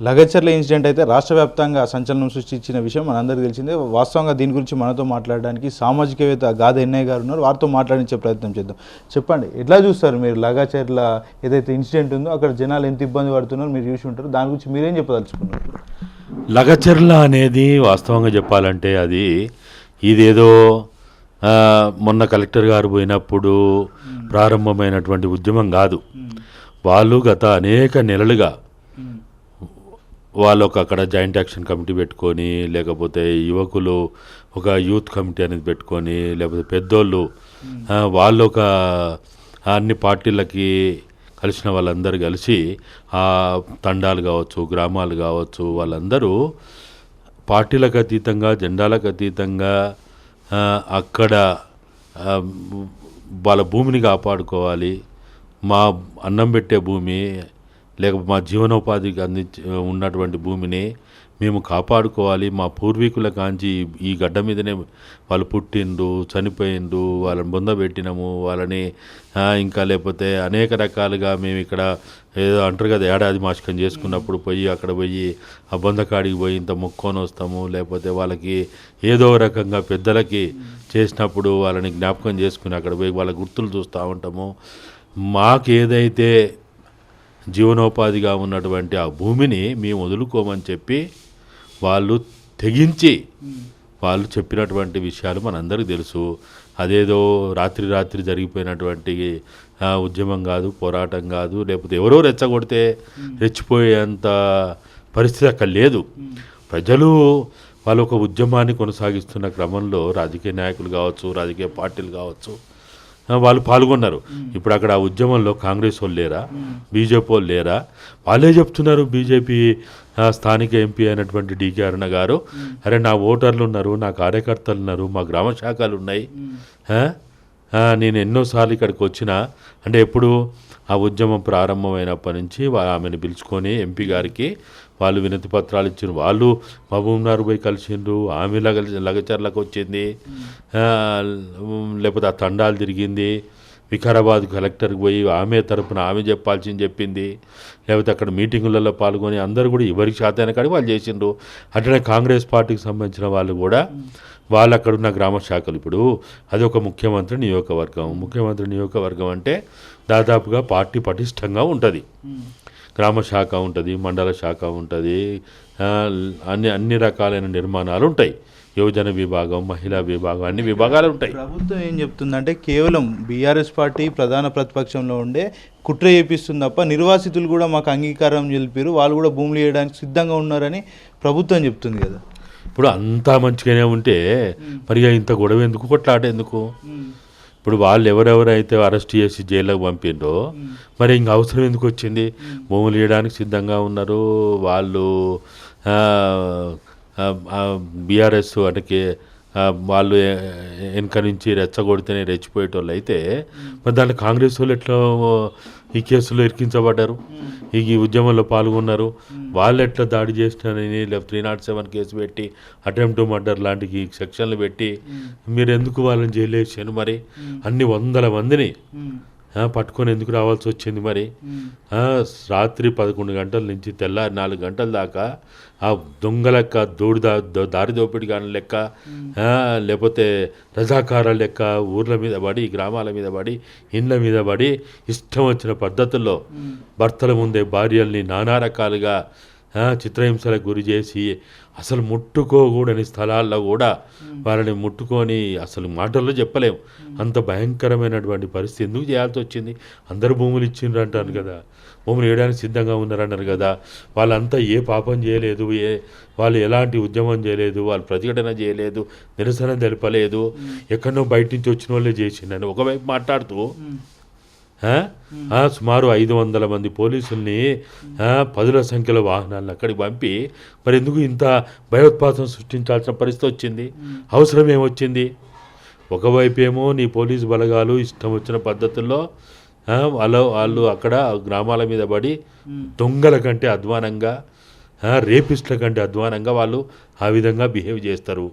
Lagacharla incident అయితే రాష్ట్ర వ్యాప్తంగా సంచలనం సృష్టించిన విషయం మనందరికీ తెలిసిందే. వాస్తవంగా దీని గురించి మనతో మాట్లాడడానికి సామాజికవేత్త గాదె ఎన్నయ్య గారు ఉన్నారు. వారితో మాట్లాడించే ప్రయత్నం చేద్దాం. చెప్పండి, ఎట్లా చూస్తారు మీరు లగచర్ల ఏదైతే ఇన్సిడెంట్ ఉందో అక్కడ జనాలు ఎంత ఇబ్బంది పడుతున్నారో మీరు చూసి ఉంటారు. దాని గురించి మీరేం చెప్పదలుచుకున్నారు? లగచర్ల అనేది వాస్తవంగా చెప్పాలంటే ఇదేదో మొన్న కలెక్టర్ గారు పోయినప్పుడు ప్రారంభమైనటువంటి ఉద్యమం కాదు. వాళ్ళు గత అనేక నెలలుగా వాళ్ళు అక్కడ జాయింట్ యాక్షన్ కమిటీ పెట్టుకొని, లేకపోతే యువకులు ఒక యూత్ కమిటీ అనేది పెట్టుకొని, లేకపోతే పెద్దోళ్ళు వాళ్ళు ఒక అన్ని పార్టీలకి కలిసిన వాళ్ళందరూ కలిసి ఆ తండాలు కావచ్చు, గ్రామాలు కావచ్చు, వాళ్ళందరూ పార్టీలకు అతీతంగా, జెండాలకు అతీతంగా అక్కడ వాళ్ళ భూమిని కాపాడుకోవాలి. మా అన్నం పెట్టే భూమి, లేకపోతే మా జీవనోపాధికి ఉన్నటువంటి భూమిని మేము కాపాడుకోవాలి. మా పూర్వీకుల కాంచి ఈ గడ్డ మీదనే వాళ్ళు పుట్టిండ్రు, చనిపోయిండ్రు, వాళ్ళని బొందబెట్టినాము, వాళ్ళని ఇంకా లేకపోతే అనేక రకాలుగా మేము ఇక్కడ ఏదో అంటారు కదా, ఏడాది మాసికం చేసుకున్నప్పుడు అక్కడ పోయి ఆ బొందకాడికి పోయి ఇంత మొక్కొని వస్తాము, లేకపోతే వాళ్ళకి ఏదో రకంగా పెద్దలకి చేసినప్పుడు వాళ్ళని జ్ఞాపకం చేసుకుని అక్కడ పోయి వాళ్ళ గుర్తులు చూస్తూ ఉంటాము. మాకేదైతే జీవనోపాధిగా ఉన్నటువంటి ఆ భూమిని మేము వదులుకోమని చెప్పి వాళ్ళు తెగించి వాళ్ళు చెప్పినటువంటి విషయాలు మనందరికీ తెలుసు. అదేదో రాత్రి జరిగిపోయినటువంటి ఉద్యమం కాదు, పోరాటం కాదు, లేకపోతే ఎవరో రెచ్చగొడితే రెచ్చిపోయేంత పరిస్థితి అక్కడ లేదు. ప్రజలు వాళ్ళు ఒక ఉద్యమాన్ని కొనసాగిస్తున్న క్రమంలో రాజకీయ నాయకులు కావచ్చు, రాజకీయ పార్టీలు కావచ్చు, వాళ్ళు పాల్గొన్నారు. ఇప్పుడు అక్కడ ఆ ఉద్యమంలో కాంగ్రెస్ వాళ్ళు లేరా, బీజేపీ వాళ్ళు లేరా? వాళ్ళే చెప్తున్నారు. బీజేపీ స్థానిక ఎంపీ అయినటువంటి డికే అరుణ గారు, అరే నా ఓటర్లు ఉన్నారు, నా కార్యకర్తలు ఉన్నారు, మా గ్రామ శాఖలు ఉన్నాయి, నేను ఎన్నోసార్లు ఇక్కడికి వచ్చినా అంటే ఎప్పుడు ఆ ఉద్యమం ప్రారంభమైనప్పటి నుంచి ఆమెను పిలుచుకొని ఎంపీ గారికి వాళ్ళు వినతి పత్రాలు ఇచ్చారు. వాళ్ళు మహబూబ్నగర్ పోయి కలిసిండ్రు, ఆమె లగచర్లకు వచ్చింది, లేకపోతే ఆ తండాలు తిరిగింది, వికారాబాద్ కలెక్టర్కి పోయి ఆమె తరపున ఆమె చెప్పాల్సింది చెప్పింది, లేకపోతే అక్కడ మీటింగులలో పాల్గొని అందరూ కూడా ఎవరికి శాతైన కాడికి వాళ్ళు చేసిండ్రు. అట్లనే కాంగ్రెస్ పార్టీకి సంబంధించిన వాళ్ళు కూడా వాళ్ళు అక్కడ ఉన్న గ్రామ శాఖలు, ఇప్పుడు అది ఒక ముఖ్యమంత్రి నియోజకవర్గం అంటే దాదాపుగా పార్టీ పటిష్టంగా ఉంటుంది. గ్రామ శాఖ ఉంటుంది, మండల శాఖ ఉంటుంది, అన్ని రకాలైన నిర్మాణాలు ఉంటాయి. యువజన విభాగం, మహిళా విభాగం, అన్ని విభాగాలు ఉంటాయి. ప్రభుత్వం ఏం చెప్తుందంటే కేవలం బీఆర్ఎస్ పార్టీ ప్రధాన ప్రతిపక్షంలో ఉండే కుట్ర చేపిస్తుంది తప్ప నిర్వాసితులు కూడా మాకు అంగీకారం తెలిపారు, వాళ్ళు కూడా భూములు వేయడానికి సిద్ధంగా ఉన్నారని ప్రభుత్వం చెప్తుంది కదా. ఇప్పుడు అంతా మంచిగానే ఉంటే మరి ఇంత గొడవ ఎందుకు, కొట్లాట ఎందుకు? ఇప్పుడు వాళ్ళు ఎవరెవరైతే అరెస్ట్ చేసి జైల్లోకి పంపిండ్రో మరి ఇంక అవసరం ఎందుకు వచ్చింది? భూములు వేయడానికి సిద్ధంగా ఉన్నారు వాళ్ళు. బీఆర్ఎస్ అంటే వాళ్ళు వెనక నుంచి రెచ్చగొడితేనే రెచ్చిపోయేటోళ్ళు అయితే మరి దాంట్లో కాంగ్రెస్ వాళ్ళు ఎట్లా ఈ కేసులో ఇరికించబడ్డారు, ఈ ఉద్యమంలో పాల్గొన్నారు? వాళ్ళు ఎట్లా దాడి చేసినారని 307 కేసు పెట్టి అటెంప్ట్ మర్డర్ లాంటి సెక్షన్లు పెట్టి మీరు ఎందుకు వాళ్ళని జైలు వేసాను? మరి అన్ని వందల మందిని పట్టుకొని ఎందుకు రావాల్సి వచ్చింది? మరి రాత్రి 11 గంటల నుంచి తెల్లారి 4 గంటల దాకా ఆ దొంగ లెక్క దారి దోపిడి కానీ లెక్క, లేకపోతే రజాకారాల లెక్క ఊర్ల మీద పడి, గ్రామాల మీద పడి, ఇండ్ల మీద పడి ఇష్టం వచ్చిన పద్ధతుల్లో భర్తల ముందే భార్యల్ని నానా రకాలుగా చిత్రహింసలకు గురి చేసి అసలు ముట్టుకోకూడని స్థలాల్లో కూడా వాళ్ళని ముట్టుకొని అసలు మాటల్లో చెప్పలేము. అంత భయంకరమైనటువంటి పరిస్థితి ఎందుకు చేయాల్సి వచ్చింది? అందరూ భూములు ఇచ్చిండ్రు అంటారు కదా, భూములు వేయడానికి సిద్ధంగా ఉన్నారన్నారు కదా. వాళ్ళంతా ఏ పాపం చేయలేదు, వాళ్ళు ఎలాంటి ఉద్యమం చేయలేదు, వాళ్ళు ప్రతిఘటన చేయలేదు, నిరసన తెలపలేదు, ఎక్కడో బయట నుంచి వచ్చిన వాళ్ళే చేసిండని ఒకవైపు మాట్లాడుతూ సుమారు 500 మంది పోలీసుల్ని 10ల సంఖ్యలో వాహనాలను అక్కడికి పంపి మరి ఎందుకు ఇంత భయోత్పాతం సృష్టించాల్సిన పరిస్థితి వచ్చింది? అవసరం ఏమొచ్చింది? ఒకవైపు ఏమో నీ పోలీసు బలగాలు ఇష్టం వచ్చిన పద్ధతుల్లో వాళ్ళు అక్కడ గ్రామాల మీద పడి దొంగల కంటే అధ్వానంగా, రేపిస్టుల కంటే అధ్వానంగా వాళ్ళు ఆ విధంగా బిహేవ్ చేస్తారు.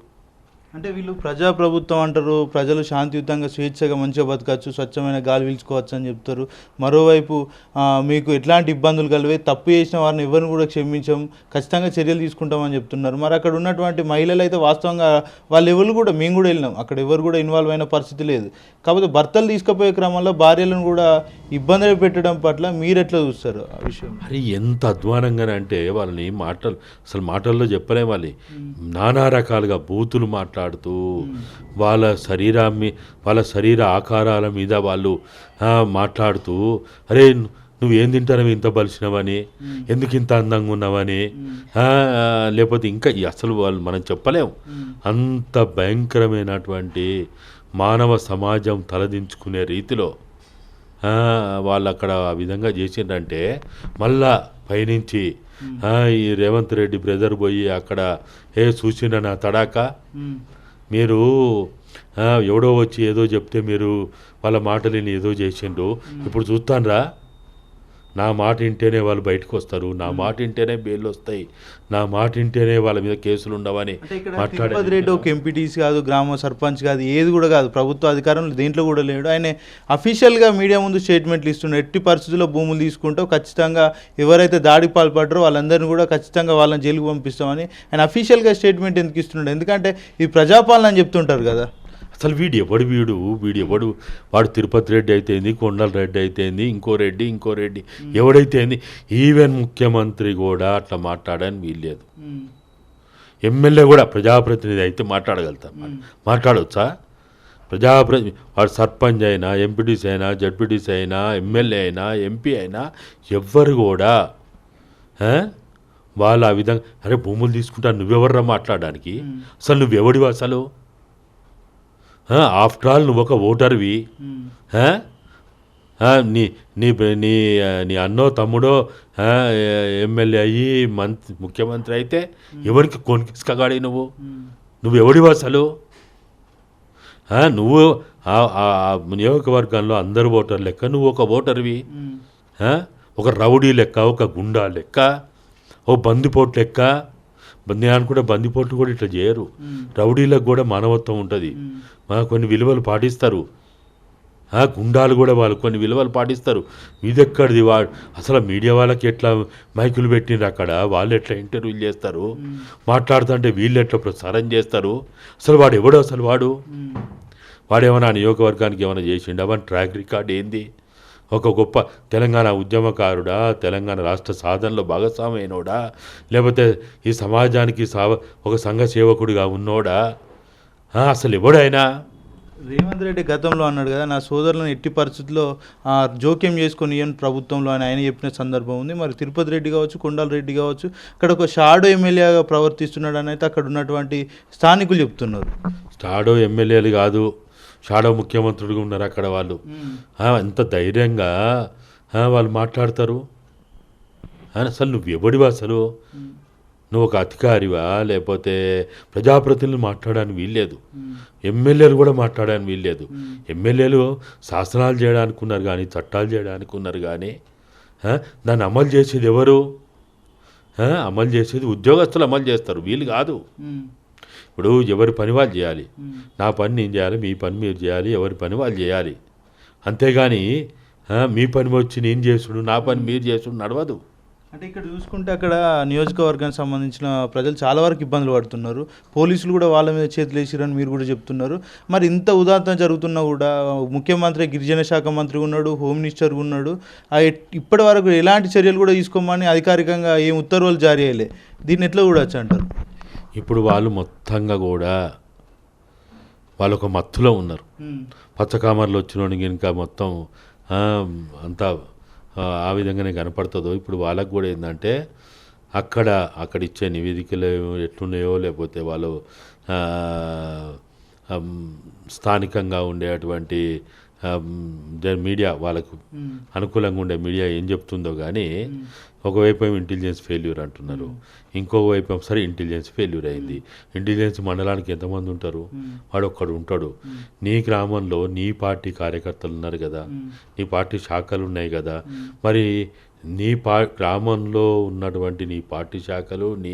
అంటే వీళ్ళు ప్రజాప్రభుత్వం అంటారు, ప్రజలు శాంతియుతంగా స్వేచ్ఛగా మంచిగా బతకచ్చు, స్వచ్ఛమైన గాలి పీల్చుకోవచ్చు అని చెప్తారు. మరోవైపు మీకు ఎట్లాంటి ఇబ్బందులు కలిగే, తప్పు చేసిన వారిని ఎవరిని కూడా క్షమించాం, ఖచ్చితంగా చర్యలు తీసుకుంటామని చెప్తున్నారు. మరి అక్కడ ఉన్నటువంటి మహిళలు అయితే వాస్తవంగా వాళ్ళు ఎవరు కూడా, మేము కూడా వెళ్ళినాం, అక్కడ ఎవరు కూడా ఇన్వాల్వ్ అయిన పరిస్థితి లేదు. కాకపోతే భర్తలు తీసుకుపోయే క్రమంలో భార్యలను కూడా ఇబ్బందులు పెట్టడం పట్ల మీరు ఎట్లా చూస్తారు ఆ విషయం? అది ఎంత అధ్వానంగానంటే వాళ్ళని అసలు మాటల్లో చెప్పలేం. నానా రకాలుగా బూతులు మాట్లాడుతూ వాళ్ళ శరీర ఆకారాల మీద వాళ్ళు మాట్లాడుతూ, అరే నువ్వేం తింటానవి ఇంత బలిసినవని, ఎందుకు ఇంత అందంగా ఉన్నావని, లేకపోతే ఇంకా అసలు మనం చెప్పలేం. అంత భయంకరమైనటువంటి మానవ సమాజం తలదించుకునే రీతిలో వాళ్ళు అక్కడ ఆ విధంగా చేసిండ్రంటే, మళ్ళా పైనుంచి ఈ రేవంత్ రెడ్డి బ్రదర్ పోయి అక్కడ చూసిన నా తడాక, మీరు ఎవడో వచ్చి ఏదో చెప్తే మీరు వాళ్ళ మాటలని ఏదో చేసిండ్రు, ఇప్పుడు చూస్తాన్రా, నా మాట వింటేనే వాళ్ళు బయటకు వస్తారు, నా మాట వింటేనే బెయిల్ వస్తాయి, నా మాట వింటేనే వాళ్ళ మీద కేసులు ఉండవని మాట్లాడే రెడ్డి ఒక ఎంపీటీసీ కాదు, గ్రామ సర్పంచ్ కాదు, ఏది కూడా కాదు, ప్రభుత్వ అధికారంలో దేంట్లో కూడా లేడు. ఆయన అఫీషియల్గా మీడియా ముందు స్టేట్మెంట్లు ఇస్తున్నాడు, ఎట్టి పరిస్థితుల్లో భూములు తీసుకుంటావు, ఖచ్చితంగా ఎవరైతే దాడికి పాల్పడ్డారో వాళ్ళందరినీ కూడా ఖచ్చితంగా వాళ్ళని జైలుకు పంపిస్తామని ఆయన అఫీషియల్గా స్టేట్మెంట్ ఎందుకు ఇస్తున్నాడు? ఎందుకంటే ఇది ప్రజాపాలన అని చెప్తుంటారు కదా. అసలు వీడు ఎవడు వాడు తిరుపతి రెడ్డి అయితేంది, కొండల రెడ్డి అయితేంది, ఇంకో రెడ్డి ఎవడైతేంది, ఈవెన్ ముఖ్యమంత్రి కూడా అట్లా మాట్లాడని వీల్లేదు. ఎమ్మెల్యే కూడా ప్రజాప్రతినిధి అయితే మాట్లాడవచ్చా? వాడు సర్పంచ్ అయినా, ఎంపీటీసీ అయినా, జడ్పీటీసీ అయినా, ఎమ్మెల్యే అయినా, ఎంపీ అయినా, ఎవ్వరు కూడా వాళ్ళు ఆ విధంగా, అరే భూములు తీసుకుంటా నువ్వెవర్రా మాట్లాడడానికి, అసలు నువ్వెవడివి, అసలు ఆఫ్టర్ ఆల్ నువ్వు ఒక ఓటర్వి, నీ నీ నీ నీ అన్నో తమ్ముడో ఎమ్మెల్యే అయ్యి ముఖ్యమంత్రి అయితే ఎవరికి కొనికిసుకగాడి నువ్వు ఎవడివి అసలు? నువ్వు నియోజకవర్గంలో అందరు ఓటర్ లెక్క నువ్వు ఒక ఓటర్వి, ఒక రౌడీ లెక్క, ఒక గుండా లెక్క, ఓ బందిపోటు లెక్క. నేను అనుకుంటే బందిపోట్లు కూడా ఇట్లా చేయరు, రౌడీలకు కూడా మానవత్వం ఉంటుంది, కొన్ని విలువలు పాటిస్తారు, గుండాలు కూడా వాళ్ళు కొన్ని విలువలు పాటిస్తారు. ఇదెక్కడిది? అసలు మీడియా వాళ్ళకి ఎట్లా మైకులు పెట్టిండ్రు అక్కడ, వాళ్ళు ఎట్లా ఇంటర్వ్యూలు చేస్తారు, మాట్లాడుతుంటే వీళ్ళు ఎట్లా ప్రసారం చేస్తారు? అసలు వాడు ఎవడు? అసలు వాడేమైనా నియోజకవర్గానికి ఏమైనా చేసిండు? అవన్నీ ట్రాక్ రికార్డ్ ఏంది? ఒక గొప్ప తెలంగాణ ఉద్యమకారుడా, తెలంగాణ రాష్ట్ర సాధనలో భాగస్వామైనోడా, లేకపోతే ఈ సమాజానికి ఒక సంఘ సేవకుడిగా ఉన్నోడా? అసలు ఎవడైనా? రేవంత్ రెడ్డి గతంలో అన్నాడు కదా, నా సోదరులను ఎట్టి పరిస్థితుల్లో జోక్యం చేసుకొని ప్రభుత్వంలో ఆయన చెప్పిన సందర్భం ఉంది. మరి తిరుపతి రెడ్డి కావచ్చు, కొండల రెడ్డి కావచ్చు, అక్కడ ఒక షాడో ఎమ్మెల్యేగా ప్రవర్తిస్తున్నాడు అని అయితే అక్కడ ఉన్నటువంటి స్థానికులు చెప్తున్నారు. షాడో ఎమ్మెల్యేలు కాదు, షాడో ముఖ్యమంత్రులుగా ఉన్నారు అక్కడ వాళ్ళు. ఎంత ధైర్యంగా వాళ్ళు మాట్లాడతారు? అసలు నువ్వు ఎవడివా? అసలు నువ్వు ఒక అధికారివా, లేకపోతే ప్రజాప్రతినిధులు మాట్లాడడానికి వీల్లేదు, ఎమ్మెల్యేలు కూడా మాట్లాడడానికి వీల్లేదు. ఎమ్మెల్యేలు శాసనాలు చేయడానికి ఉన్నారు కానీ, చట్టాలు చేయడానికి ఉన్నారు కానీ, దాన్ని అమలు చేసేది ఎవరు? అమలు చేసేది ఉద్యోగస్తులు అమలు చేస్తారు, వీళ్ళు కాదు. ఇప్పుడు ఎవరి పని వాళ్ళు చేయాలి, నా పని నేను చేయాలి, మీ పని మీరు చేయాలి, ఎవరి పని వాళ్ళు చేయాలి. అంతేగాని మీ పని వచ్చి నేను చేసుడు, నా పని మీరు చేసుడు నడవదు. అంటే ఇక్కడ చూసుకుంటే అక్కడ నియోజకవర్గానికి సంబంధించిన ప్రజలు చాలా వరకు ఇబ్బందులు పడుతున్నారు, పోలీసులు కూడా వాళ్ళ మీద చేతులు వేసిరని మీరు కూడా చెప్తున్నారు. మరి ఇంత ఉదాంతం జరుగుతున్నా కూడా ముఖ్యమంత్రి గిరిజన శాఖ మంత్రి ఉన్నాడు, హోమ్ మినిస్టర్ ఉన్నాడు, ఇప్పటి వరకు ఎలాంటి చర్యలు కూడా తీసుకోమని అధికారికంగా ఏం ఉత్తర్వులు జారీ అయ్యలే. దీన్ని ఎట్లా చూడొచ్చు అంటారు? ఇప్పుడు వాళ్ళు మొత్తంగా కూడా వాళ్ళు ఒక మత్తులో ఉన్నారు. పచ్చకామర్లు వచ్చినోడికి ఇంకా మొత్తం అంతా ఆ విధంగానే కనపడుతుందో. ఇప్పుడు వాళ్ళకు కూడా ఏంటంటే అక్కడ ఇచ్చే నివేదికలు ఎట్లున్నాయో, లేకపోతే వాళ్ళు స్థానికంగా ఉండేటువంటి మీడియా, వాళ్ళకు అనుకూలంగా ఉండే మీడియా ఏం చెప్తుందో కానీ, ఒకవైపు ఏమో ఇంటెలిజెన్స్ ఫెయిల్యూర్ అంటున్నారు, ఇంకోవైపు ఏమో సరే ఇంటెలిజెన్స్ ఫెయిల్యూర్ అయింది. ఇంటెలిజెన్స్ మండలానికి ఎంతమంది ఉంటారు? వాడు ఒక్కడు ఉంటాడు. నీ గ్రామంలో నీ పార్టీ కార్యకర్తలు ఉన్నారు కదా, నీ పార్టీ శాఖలు ఉన్నాయి కదా, మరి నీ గ్రామంలో ఉన్నటువంటి నీ పార్టీ శాఖలు, నీ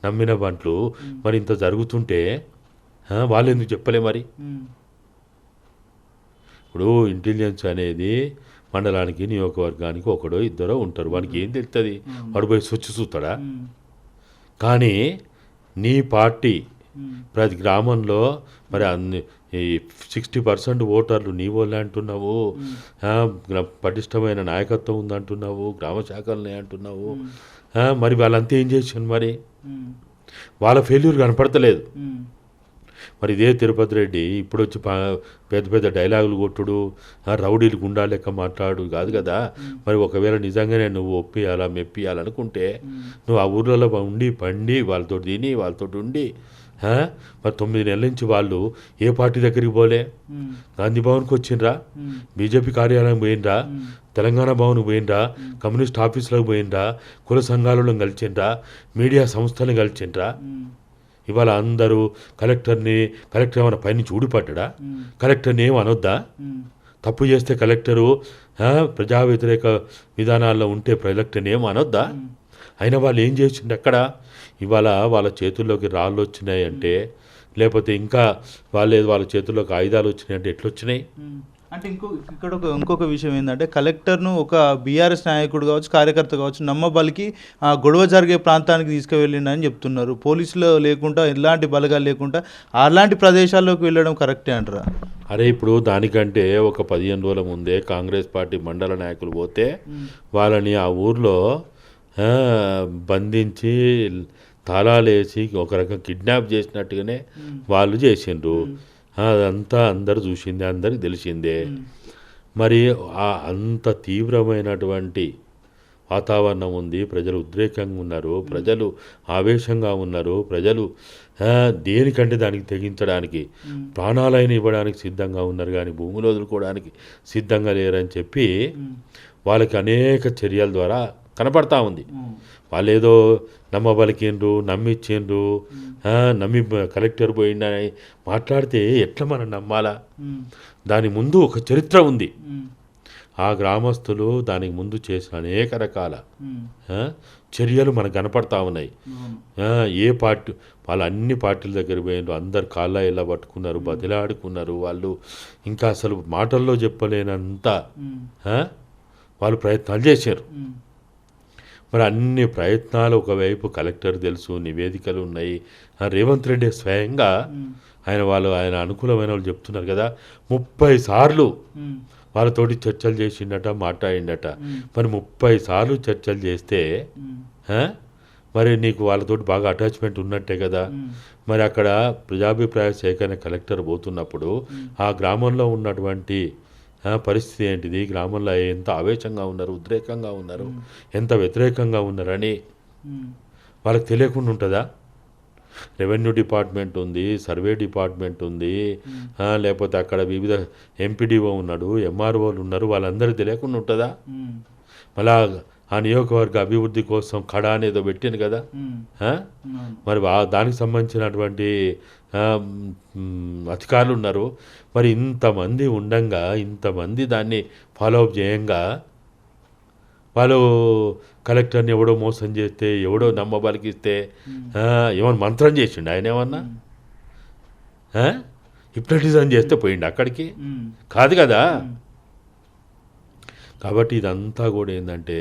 నమ్మిన బంట్లు మరి ఇంత జరుగుతుంటే వాళ్ళు ఎందుకు చెప్పలే మరి? ఇప్పుడు ఇంటెలిజెన్స్ అనేది మండలానికి నియోజకవర్గానికి ఒకడో ఇద్దరో ఉంటారు, వానికి ఏం తెలుస్తుంది? వాడు పోయి స్వచ్ఛ చూస్తాడా? కానీ నీ పార్టీ ప్రతి గ్రామంలో మరి ఈ 60% ఓటర్లు నీ వాళ్ళే అంటున్నావు, పటిష్టమైన నాయకత్వం ఉందంటున్నావు, గ్రామ శాఖలనే అంటున్నావు, మరి వాళ్ళంతా ఏం చేసాను? మరి వాళ్ళ ఫెయిల్యూర్ కనపడతలేదు. మరి ఇదే తిరుపతి రెడ్డి ఇప్పుడు వచ్చి పెద్ద పెద్ద డైలాగులు కొట్టుడు, రౌడీలు గుండా లెక్క మాట్లాడు కాదు కదా. మరి ఒకవేళ నిజంగానే నువ్వు ఒప్పియాలా మెప్పియాలనుకుంటే నువ్వు ఆ ఊర్లలో ఉండి పండి వాళ్ళతో తిని వాళ్ళతో ఉండి, మరి 9 నెలల నుంచి వాళ్ళు ఏ పార్టీ దగ్గరికి పోలే? గాంధీ భవన్కి వచ్చిండ్రా, బీజేపీ కార్యాలయం పోయిండ్రా, తెలంగాణ భవన్కి పోయిండ్రా, కమ్యూనిస్ట్ ఆఫీసులకు పోయిండ్రా, కుల సంఘాలలో కలిసిండ్రా, మీడియా సంస్థలను కలిసిండ్రా. ఇవాళ అందరూ కలెక్టర్ ఏమైనా పైనుంచి ఊడిపడ్డా? కలెక్టర్ని ఏం అనొద్దా? తప్పు చేస్తే కలెక్టరు ప్రజా వ్యతిరేక విధానాల్లో ఉంటే కలెక్టర్ని ఏం అనొద్దా? అయినా వాళ్ళు ఏం చేసిండు అక్కడ? ఇవాళ వాళ్ళ చేతుల్లోకి రాళ్ళు వచ్చినాయి అంటే, లేకపోతే ఇంకా వాళ్ళ చేతుల్లోకి ఆయుధాలు వచ్చినాయి అంటే ఎట్లొచ్చినాయి? అంటే ఇంకొక విషయం ఏంటంటే, కలెక్టర్ను ఒక బీఆర్ఎస్ నాయకుడు కావచ్చు, కార్యకర్త కావచ్చు, నమ్మబలికి గొడవ జరిగే ప్రాంతానికి తీసుకువెళ్ళిండని చెప్తున్నారు. పోలీసులు లేకుండా, ఎలాంటి బలగాలు లేకుండా అలాంటి ప్రదేశాల్లోకి వెళ్ళడం కరెక్టే అంటారా? అరే ఇప్పుడు దానికంటే ఒక 15 రోజుల ముందే కాంగ్రెస్ పార్టీ మండల నాయకులు పోతే వాళ్ళని ఆ ఊర్లో బంధించి తాళాలేసి ఒక రకం కిడ్నాప్ చేసినట్టుగానే వాళ్ళు చేసిండ్రు. అదంతా అందరు చూసిందే, అందరికి తెలిసిందే. మరి అంత తీవ్రమైనటువంటి వాతావరణం ఉంది, ప్రజలు ఉద్రేకంగా ఉన్నారు, ప్రజలు ఆవేశంగా ఉన్నారు, ప్రజలు దేనికంటే దానికి తెగించడానికి ప్రాణాలైన ఇవ్వడానికి సిద్ధంగా ఉన్నారు, కానీ భూములు వదులుకోవడానికి సిద్ధంగా లేరని చెప్పి వాళ్ళకి అనేక చర్యల ద్వారా కనపడతా ఉంది. వాళ్ళు ఏదో నమ్మబలికిండ్రు, నమ్మిచ్చిండ్రు, నమ్మి కలెక్టర్ పోయిండని మాట్లాడితే ఎట్లా మనం నమ్మాలా? దాని ముందు ఒక చరిత్ర ఉంది. ఆ గ్రామస్తులు దానికి ముందు చేసిన అనేక రకాల చర్యలు మనకు కనపడతా ఉన్నాయి. ఏ పార్టీ వాళ్ళు అన్ని పార్టీల దగ్గర పోయిండ్రు, అందరు కాళ్ళ ఇలా పట్టుకున్నారు, బతిలాడుకున్నారు. వాళ్ళు ఇంకా అసలు మాటల్లో చెప్పలేనంత వాళ్ళు ప్రయత్నాలు చేశారు. మరి అన్ని ప్రయత్నాలు ఒకవైపు కలెక్టర్ తెలుసు, నివేదికలు ఉన్నాయి. రేవంత్ రెడ్డి స్వయంగా ఆయన అనుకూలమైన వాళ్ళు చెప్తున్నారు కదా, 30 సార్లు వాళ్ళతోటి చర్చలు చేసిండట, మాట్లాడిండట. మరి 30 సార్లు చర్చలు చేస్తే మరి నీకు వాళ్ళతోటి బాగా అటాచ్మెంట్ ఉన్నట్టే కదా. మరి అక్కడ ప్రజాభిప్రాయ సేకరణ కలెక్టర్ పోతున్నప్పుడు ఆ గ్రామంలో ఉన్నటువంటి పరిస్థితి ఏంటిది, గ్రామంలో ఎంత ఆవేశంగా ఉన్నారు, ఉద్రేకంగా ఉన్నారు, ఎంత వ్యతిరేకంగా ఉన్నారని వాళ్ళకి తెలియకుండా ఉంటుందా? రెవెన్యూ డిపార్ట్మెంట్ ఉంది, సర్వే డిపార్ట్మెంట్ ఉంది, లేకపోతే అక్కడ వివిధ ఎంపీడీఓ ఉన్నాడు, ఎంఆర్ఓలు ఉన్నారు, వాళ్ళందరూ తెలియకుండా ఉంటుందా? మళ్ళా ఆ నియోజకవర్గ అభివృద్ధి కోసం కడా అనేదో పెట్టింది కదా. మరి దానికి సంబంధించినటువంటి అధికారులు ఉన్నారు. మరి ఇంతమంది ఉండంగా, ఇంతమంది దాన్ని ఫాలోఅప్ చేయంగా, వాళ్ళు కలెక్టర్ని ఎవడో మోసం చేస్తే, ఎవడో నమ్మబలికిస్తే ఏమన్నా మంత్రం చేసిండు ఆయన? ఏమన్నా హిప్నటిజం చేస్తే పోయిండు అక్కడికి? కాదు కదా. కాబట్టి ఇదంతా కూడా ఏంటంటే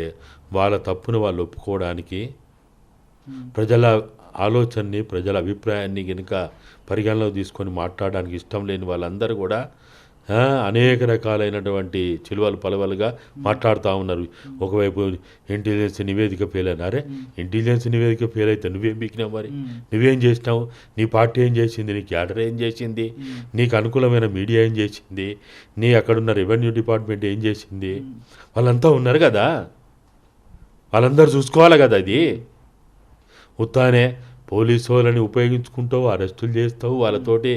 వాళ్ళ తప్పును వాళ్ళు ఒప్పుకోవడానికి, ప్రజల ఆలోచనని, ప్రజల అభిప్రాయాన్ని కనుక పరిగణలోకి తీసుకొని మాట్లాడడానికి ఇష్టం లేని వాళ్ళందరూ కూడా అనేక రకాలైనటువంటి చిలువలు పలవలుగా మాట్లాడుతూ ఉన్నారు. ఒకవైపు ఇంటెలిజెన్స్ నివేదిక ఫెయిల్ అయినారే, ఇంటెలిజెన్స్ నివేదిక ఫెయిల్ అయితే నువ్వేం బీకినావు? మరి నువ్వేం చేసినావు? నీ పార్టీ ఏం చేసింది? నీ క్యాడర్ ఏం చేసింది? నీకు అనుకూలమైన మీడియా ఏం చేసింది? నీ అక్కడున్న రెవెన్యూ డిపార్ట్మెంట్ ఏం చేసింది? వాళ్ళంతా ఉన్నారు కదా, వాళ్ళందరూ చూసుకోవాలి కదా. అది ఉత్తానే పోలీసు వాళ్ళని ఉపయోగించుకుంటావు, అరెస్టులు చేస్తావు, వాళ్ళతోటి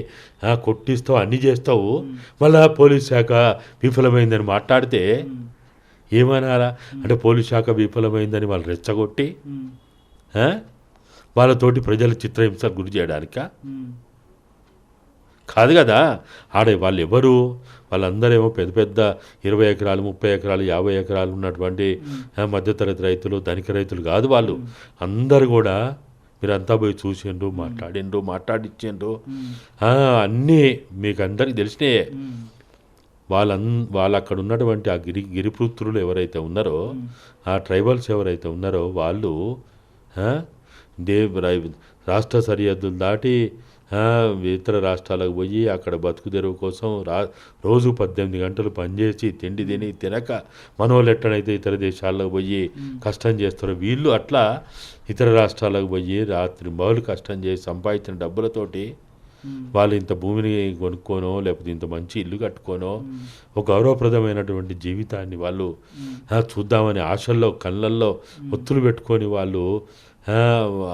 కొట్టిస్తావు, అన్నీ చేస్తావు. మళ్ళా పోలీస్ శాఖ విఫలమైందని మాట్లాడితే ఏమనాలా? అంటే పోలీస్ శాఖ విఫలమైందని వాళ్ళు రెచ్చగొట్టి వాళ్ళతోటి ప్రజల చిత్రహింసకు గురి చేయడానికా? కాదు కదా. వాళ్ళు ఎవరు? వాళ్ళందరేమో పెద్ద పెద్ద 20 ఎకరాలు, 30 ఎకరాలు, 50 ఎకరాలు ఉన్నటువంటి మధ్యతరగతి రైతులు, ధనిక రైతులు కాదు. వాళ్ళు అందరు కూడా మీరంతా పోయి చూసిండ్రు, మాట్లాడిచ్చిండ్రు, అన్నీ మీకు అందరికి తెలిసినాయే. వాళ్ళు అక్కడ ఉన్నటువంటి ఆ గిరిపుత్రులు ఎవరైతే ఉన్నారో, ఆ ట్రైబల్స్ ఎవరైతే ఉన్నారో వాళ్ళు రాష్ట్ర సరిహద్దులు దాటి ఇతర రాష్ట్రాలకు పోయి అక్కడ బతుకు తెరువు కోసం రోజు 18 గంటలు పనిచేసి తిండి తినక మనోళ్ళు ఎట్టనైతే ఇతర దేశాలకు పోయి కష్టం చేస్తారో వీళ్ళు అట్లా ఇతర రాష్ట్రాలకు పోయి రాత్రి బౌలు కష్టం చేసి సంపాదించిన డబ్బులతోటి వాళ్ళు ఇంత భూమిని కొనుక్కోనో లేకపోతే ఇంత మంచి ఇల్లు కట్టుకోనో ఒక గౌరవప్రదమైనటువంటి జీవితాన్ని వాళ్ళు చూద్దామని ఆశల్లో కళ్ళల్లో ఒత్తులు పెట్టుకొని వాళ్ళు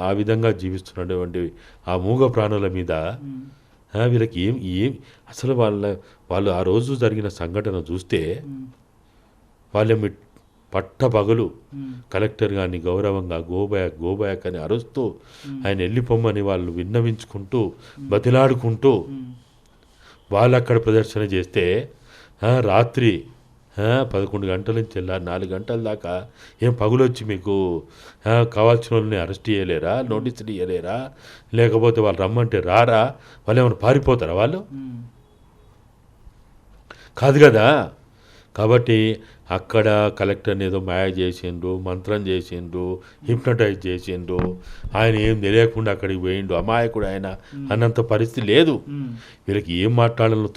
ఆ విధంగా జీవిస్తున్నటువంటి ఆ మూగ ప్రాణుల మీద వీళ్ళకి ఏం అసలు వాళ్ళు ఆ రోజు జరిగిన సంఘటన చూస్తే వాళ్ళేమి పట్టపగలు కలెక్టర్ గారిని గౌరవంగా గోబ్యాక్ అని అరుస్తూ ఆయన వెళ్ళిపోమ్మని వాళ్ళు విన్నవించుకుంటూ బతిలాడుకుంటూ వాళ్ళు అక్కడ ప్రదర్శన చేస్తే రాత్రి 11 గంటల నుంచి 4 గంటల దాకా ఏం పగులొచ్చి మీకు కావాల్సిన వాళ్ళని అరెస్ట్ చేయలేరా, నోటీసులు ఇవ్వలేరా, లేకపోతే వాళ్ళు రమ్మంటే రారా, వాళ్ళు ఏమైనా పారిపోతారా? వాళ్ళు కాదు కదా. కాబట్టి అక్కడ కలెక్టర్ని ఏదో మాయ చేసిండ్రు, మంత్రం చేసిండ్రు, హిప్నటైజ్ చేసిండ్రు, ఆయన ఏం తెలియకుండా అక్కడికి పోయిండు, అమాయకుడు ఆయన అన్నంత పరిస్థితి లేదు. వీళ్ళకి ఏం మాట్లాడాలో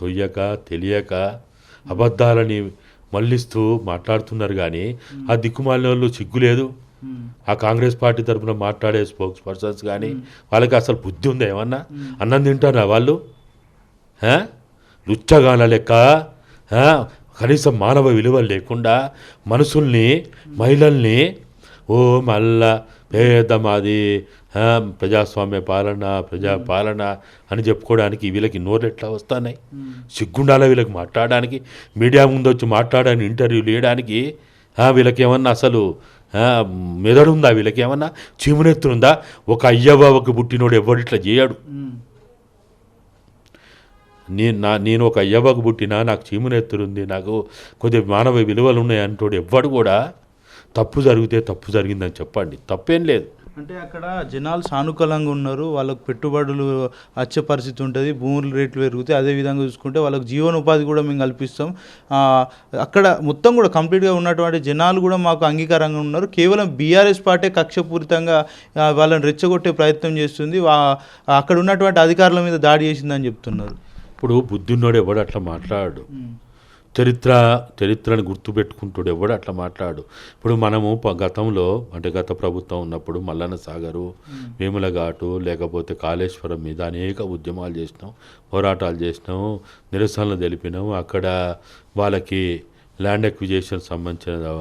తెలియక అబద్ధాలని మళ్ళిస్తూ మాట్లాడుతున్నారు. కానీ ఆ దిక్కుమాలిన వాళ్ళు సిగ్గు లేదు. ఆ కాంగ్రెస్ పార్టీ తరఫున మాట్లాడే స్పోక్స్ పర్సన్స్ కానీ వాళ్ళకి అసలు బుద్ధి ఉందా? ఏమన్నా అన్నం తింటారా వాళ్ళు? లుచ్చగాన లెక్క కనీసం మానవ విలువలు లేకుండా మనుషుల్ని, మహిళల్ని మళ్ళా పేద మాది ప్రజాస్వామ్య ప్రజాపాలన అని చెప్పుకోవడానికి వీళ్ళకి నోరు ఎట్లా వస్తున్నాయి? సిగ్గుండాలా వీళ్ళకి మాట్లాడడానికి? మీడియా ముందు వచ్చి మాట్లాడడానికి, ఇంటర్వ్యూలు వేయడానికి వీళ్ళకి ఏమన్నా అసలు మెదడుందా? వీళ్ళకి ఏమన్నా చీమునెత్తునుందా? ఒక అయ్యబాబుకి పుట్టినోడు ఎవడు ఇట్లా చేయడు. నేను ఒక అయ్యబాబు పుట్టినా నాకు చీమునెత్తురుంది, నాకు కొద్దిగా మానవ విలువలు ఉన్నాయి అంటోడు ఎవ్వడు కూడా తప్పు జరిగితే తప్పు జరిగిందని చెప్పండి, తప్పేం లేదు. అంటే అక్కడ జనాలు సానుకూలంగా ఉన్నారు, వాళ్ళకు పెట్టుబడులు వచ్చే పరిస్థితి ఉంటుంది, భూముల రేట్లు పెరుగుతాయి, అదేవిధంగా చూసుకుంటే వాళ్ళకి జీవనోపాధి కూడా మేము కల్పిస్తాం. అక్కడ మొత్తం కూడా కంప్లీట్గా ఉన్నటువంటి జనాలు కూడా మాకు అంగీకారంగా ఉన్నారు. కేవలం బీఆర్ఎస్ పార్టీ కక్షపూరితంగా వాళ్ళని రెచ్చగొట్టే ప్రయత్నం చేస్తుంది, అక్కడ ఉన్నటువంటి అధికారుల మీద దాడి చేసిందని చెప్తున్నారు. ఇప్పుడు బుద్ధున్నోడు ఎవడు అట్లా మాట్లాడు, చరిత్రను గుర్తుపెట్టుకుంటాడు ఎవడు అట్లా మాట్లాడు. ఇప్పుడు మనము గతంలో అంటే గత ప్రభుత్వం ఉన్నప్పుడు మల్లన్న సాగరు, వేముల ఘాటు, లేకపోతే కాళేశ్వరం మీద అనేక ఉద్యమాలు చేసినాం, పోరాటాలు చేసినాం, నిరసనలు తెలిపినాం. అక్కడ వాళ్ళకి ల్యాండ్ ఎక్విజేషన్ సంబంధించిన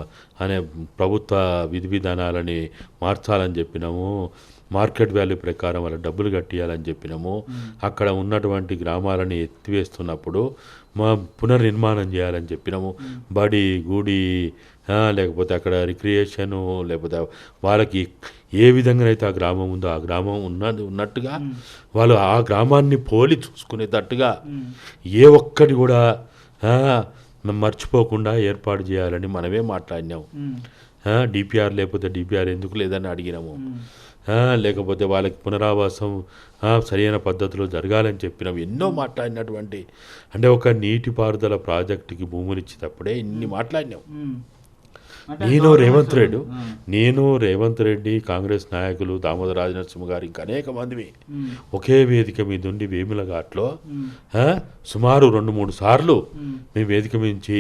అనే ప్రభుత్వ విధి విధానాలని మార్చాలని చెప్పినాము, మార్కెట్ వాల్యూ ప్రకారం వాళ్ళ డబ్బులు కట్టియాలని చెప్పినాము. అక్కడ ఉన్నటువంటి గ్రామాలని ఎత్తివేస్తున్నప్పుడు పునర్నిర్మాణం చేయాలని చెప్పినాము. బడి, గుడి, లేకపోతే అక్కడ రిక్రియేషను, లేకపోతే వాళ్ళకి ఏ విధంగానైతే ఆ గ్రామం ఉందో ఆ గ్రామం ఉన్నట్టుగా వాళ్ళు ఆ గ్రామాన్ని పోలి చూసుకునేటట్టుగా ఏ ఒక్కటి కూడా మర్చిపోకుండా ఏర్పాటు చేయాలని మనమే మాట్లాడినాము. డిపిఆర్ లేకపోతే డిపిఆర్ ఎందుకు లేదని అడిగినాము. లేకపోతే వాళ్ళకి పునరావాసం సరైన పద్ధతిలో జరగాలని చెప్పినాం. ఎన్నో మాట్లాడినటువంటి అంటే ఒక నీటిపారుదల ప్రాజెక్టుకి భూములు ఇచ్చేటప్పుడే ఇన్ని మాట్లాడినాం. నేను రేవంత్ రెడ్డి, కాంగ్రెస్ నాయకులు, దామోదర రాజనరసింహ గారు, ఇంకా అనేక మంది ఒకే వేదిక మీద ఉండి వేముల ఘాట్లో సుమారు 2-3 సార్లు మేము వేదిక మించి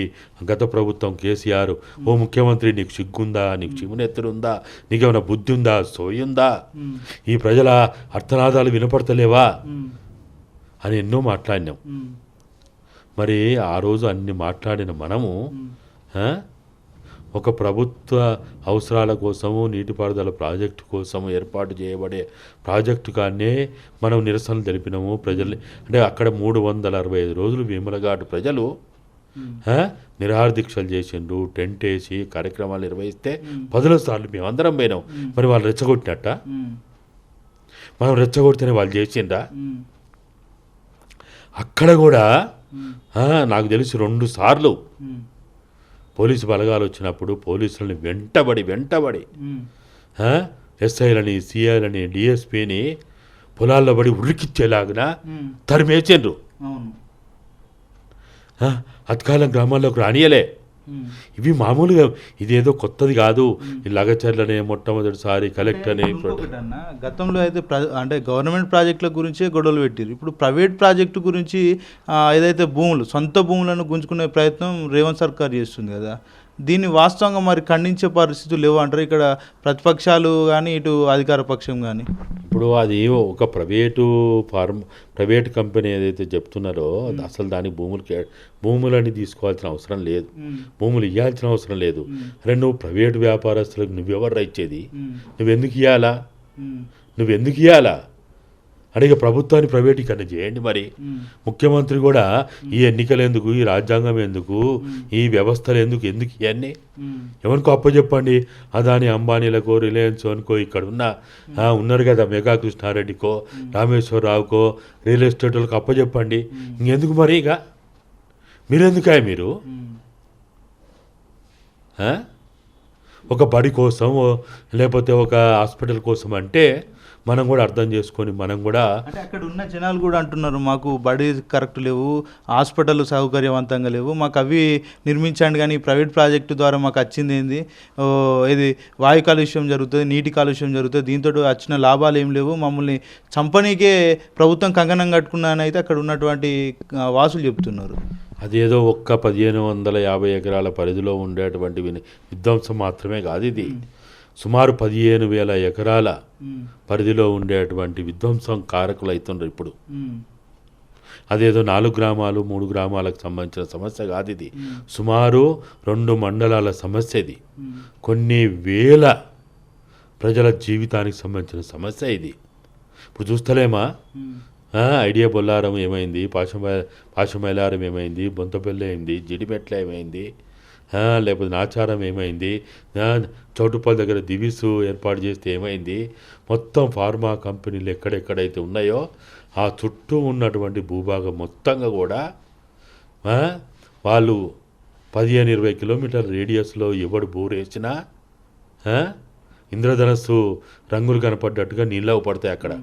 గత ప్రభుత్వం కేసీఆర్, ఓ ముఖ్యమంత్రి నీకు సిగ్గుందా, నీకు చిమునెత్తురుందా, నీకేమైనా బుద్ధి ఉందా, సోయుందా, ఈ ప్రజల అర్థనాదాలు వినపడతలేవా అని ఎన్నో మాట్లాడినాం. మరి ఆ రోజు అన్ని మాట్లాడిన మనము ఒక ప్రభుత్వ అవసరాల కోసము నీటిపారుదల ప్రాజెక్టు కోసము ఏర్పాటు చేయబడే ప్రాజెక్టు కానే మనం నిరసనలు తెలిపినాము. ప్రజల్ని అంటే అక్కడ 365 రోజులు వేములఘాటు ప్రజలు నిరాహార దీక్షలు చేసిండ్రు, టెంట్ వేసి కార్యక్రమాలు నిర్వహిస్తే 10 సార్లు మేమందరం పోయినాం. మరి వాళ్ళు రెచ్చగొట్టినట్ట? మనం రెచ్చగొడితేనే వాళ్ళు చేసిండ్రా? అక్కడ కూడా నాకు తెలిసి 2 సార్లు పోలీసు బలగాలు వచ్చినప్పుడు పోలీసులని వెంటబడి ఎస్ఐలని సిఐలని డిఎస్పీని పొలాల్లో పడి ఉరికిచ్చేలాగిన తరిమేచిండ్రు. అతకాలం గ్రామాల్లోకి రానియలే. ఇవి మామూలుగా ఇదేదో కొత్తది కాదు. ఈ లగచర్లనే మొట్టమొదటిసారి కలెక్టర్ని గతంలో అయితే అంటే గవర్నమెంట్ ప్రాజెక్టుల గురించే గొడవలు పెట్టారు. ఇప్పుడు ప్రైవేట్ ప్రాజెక్టు గురించి ఏదైతే భూములు సొంత భూములను గుంజుకునే ప్రయత్నం రేవంత్ సర్కార్ చేస్తుంది కదా, దీన్ని వాస్తవంగా మరి ఖండించే పరిస్థితులు లేవు అంటారు ఇక్కడ ప్రతిపక్షాలు కానీ ఇటు అధికార పక్షం కానీ? ఇప్పుడు అది ఒక ప్రైవేట్ కంపెనీ ఏదైతే చెప్తున్నారో అసలు దానికి భూములని తీసుకోవాల్సిన అవసరం లేదు, భూములు ఇవ్వాల్సిన అవసరం లేదు. అరే నువ్వు ప్రైవేటు వ్యాపారస్తులకు నువ్వెవరు ఇచ్చేది? నువ్వెందుకు ఇవ్వాలా? అడిగే ప్రభుత్వాన్ని ప్రైవేటీకరణ చేయండి. మరి ముఖ్యమంత్రి కూడా ఈ ఎన్నికలు ఎందుకు, ఈ రాజ్యాంగం ఎందుకు, ఈ వ్యవస్థలు ఎందుకు ఇవన్నీ ఎవరికో అప్పచెప్పండి. అదాని అంబానీలకో రిలయన్స్ అనుకో ఇక్కడ ఉన్నారు కదా మెగా కృష్ణారెడ్డికో రామేశ్వరరావుకో రియల్ ఎస్టేట్ వాళ్ళకి అప్పచెప్పండి. ఇంకెందుకు మరి ఇక మీరు ఒక బడి కోసం లేకపోతే ఒక హాస్పిటల్ కోసం అంటే మనం కూడా అర్థం చేసుకొని మనం కూడా అంటే అక్కడ ఉన్న జనాలు కూడా అంటున్నారు మాకు బడి కరెక్ట్ లేవు, హాస్పిటల్ సౌకర్యవంతంగా లేవు, మాకు అవి నిర్మించండి కానీ ప్రైవేట్ ప్రాజెక్టు ద్వారా మాకు వచ్చింది ఏంది, ఇది వాయు కాలుష్యం జరుగుతుంది, నీటి కాలుష్యం జరుగుతుంది, దీంతో వచ్చిన లాభాలు ఏం లేవు, మమ్మల్ని చంపనీకే ప్రభుత్వం కంకణం కట్టుకున్నానని అయితే అక్కడ ఉన్నటువంటి వాసులు చెప్తున్నారు. అదేదో ఒక్క 1550 ఎకరాల పరిధిలో ఉండేటువంటి విధ్వంసం మాత్రమే కాదు, ఇది సుమారు 15,000 ఎకరాల పరిధిలో ఉండేటువంటి విధ్వంసం కారకులు అవుతున్నారు ఇప్పుడు. అదేదో 4 గ్రామాలు 3 గ్రామాలకు సంబంధించిన సమస్య కాదు, ఇది సుమారు 2 మండలాల సమస్య. ఇది కొన్ని వేల ప్రజల జీవితానికి సంబంధించిన సమస్య ఇది. ఇప్పుడు చూస్తలేమా ఐడియా బొల్లారం ఏమైంది, పాశమైలారం ఏమైంది, బొంతపల్లి ఏమైంది, జిడిమెట్ల ఏమైంది, లేకపోతే నాచారం ఏమైంది, చౌటుపల్లి దగ్గర దివిసు ఏర్పాటు చేస్తే ఏమైంది. మొత్తం ఫార్మా కంపెనీలు ఎక్కడెక్కడైతే ఉన్నాయో ఆ చుట్టూ ఉన్నటువంటి భూభాగం మొత్తంగా కూడా వాళ్ళు 15-20 కిలోమీటర్ల రేడియస్లో ఎవడు బోర్ వేసినా ఇంద్రధనస్సు రంగులు కనపడ్డట్టుగా నీళ్ళకు పడతాయి, అక్కడ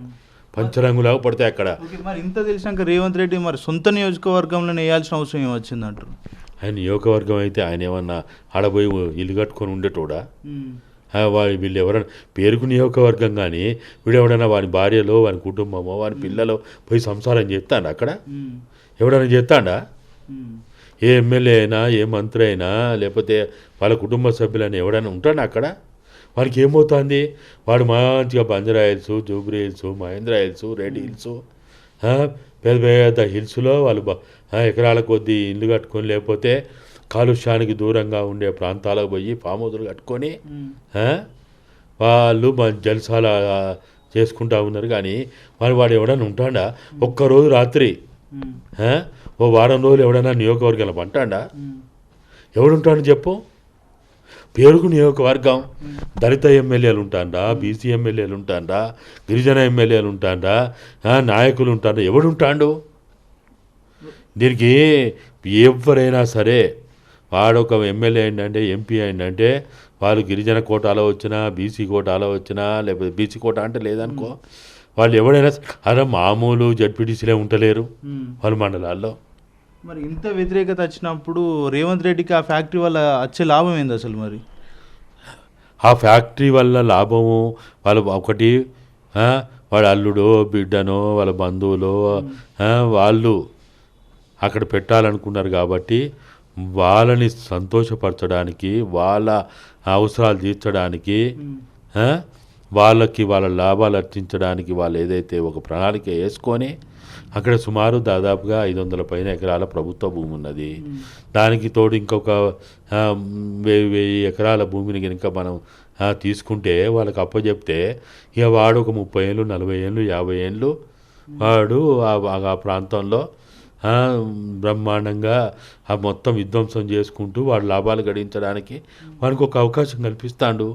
పంచరంగులాగా పడతాయి అక్కడ. మరి ఇంత తెలిసాక రేవంత్ రెడ్డి మరి సొంత నియోజకవర్గంలో వేయాల్సిన అవసరం ఏమొచ్చిందంటారు? ఆయన నియోజకవర్గం అయితే ఆయన ఏమన్నా ఆడపోయి ఇల్లు కట్టుకొని ఉండేటోడా? వీళ్ళు ఎవరైనా పేరుకు నియోజకవర్గం కానీ వీడు ఎవడైనా వాని భార్యలో వాని కుటుంబమో వాని పిల్లలో పోయి సంసారం చేస్తాడా? అక్కడ ఎవడైనా చేస్తాడా? ఏ ఎమ్మెల్యే అయినా ఏ మంత్రి అయినా లేకపోతే వాళ్ళ కుటుంబ సభ్యులని ఎవడైనా ఉంటాడా అక్కడ? వానికి ఏమవుతుంది? వాడు మంచిగా Banjara Hills, Jubilee Hills, Mahendra Hills, Reddy Hills, పెద్ద పెద్ద హిల్స్లో వాళ్ళు ఎకరాల కొద్దీ ఇల్లు కట్టుకొని లేకపోతే కాలుష్యానికి దూరంగా ఉండే ప్రాంతాలకు పోయి ఫామ్ హౌస్లు కట్టుకొని వాళ్ళు జలసాల చేసుకుంటా ఉన్నారు. కానీ వాడు ఎవడైనా ఉంటాడా? ఒక్కరోజు రాత్రి ఓ వారం రోజులు ఎవడైనా నియోజకవర్గాలు పంటాడా? ఎవడుంటాడు చెప్పు? పేరుకు నియోజకవర్గం దళిత ఎమ్మెల్యేలు ఉంటాడా, బీసీ ఎమ్మెల్యేలు ఉంటాడా, గిరిజన ఎమ్మెల్యేలు ఉంటాడా, నాయకులు ఉంటాడా? ఎవడుంటాడు? దీనికి ఎవరైనా సరే వాడొక ఎమ్మెల్యే అయిందంటే ఎంపీ అయిందంటే వాళ్ళు గిరిజన కోటాలో వచ్చినా బీసీ కోటాలో వచ్చినా లేకపోతే బీసీ కోటా అంటే లేదనుకో వాళ్ళు ఎవడైనా అలా మామూలు జడ్పీటీసీలే ఉండలేరు వాళ్ళ మండలాల్లో. మరి ఇంత వ్యతిరేకత వచ్చినప్పుడు రేవంత్ రెడ్డికి ఆ ఫ్యాక్టరీ వల్ల వచ్చే లాభం ఏంది అసలు? మరి ఆ ఫ్యాక్టరీ వల్ల లాభము వాళ్ళు ఒకటి వాళ్ళ అల్లుడో బిడ్డనో వాళ్ళ బంధువులో వాళ్ళు అక్కడ పెట్టాలనుకున్నారు కాబట్టి వాళ్ళని సంతోషపరచడానికి వాళ్ళ అవసరాలు తీర్చడానికి వాళ్ళకి వాళ్ళ లాభాలు అర్చించడానికి వాళ్ళు ఏదైతే ఒక ప్రణాళిక వేసుకొని అక్కడ సుమారు దాదాపుగా 500 పైన ఎకరాల ప్రభుత్వ భూమి ఉన్నది. దానికి తోడు ఇంకొక 1000 ఎకరాల భూమిని కనుక మనం తీసుకుంటే వాళ్ళకి అప్పచెప్తే ఇక వాడు ఒక 30 ఏళ్ళు 40 ఏళ్ళు 50 ఏళ్ళు వాడు ఆ ప్రాంతంలో బ్రహ్మాండంగా ఆ మొత్తం విధ్వంసం చేసుకుంటూ వాడు లాభాలు గడించడానికి వానికి ఒక అవకాశం కల్పిస్తాడు.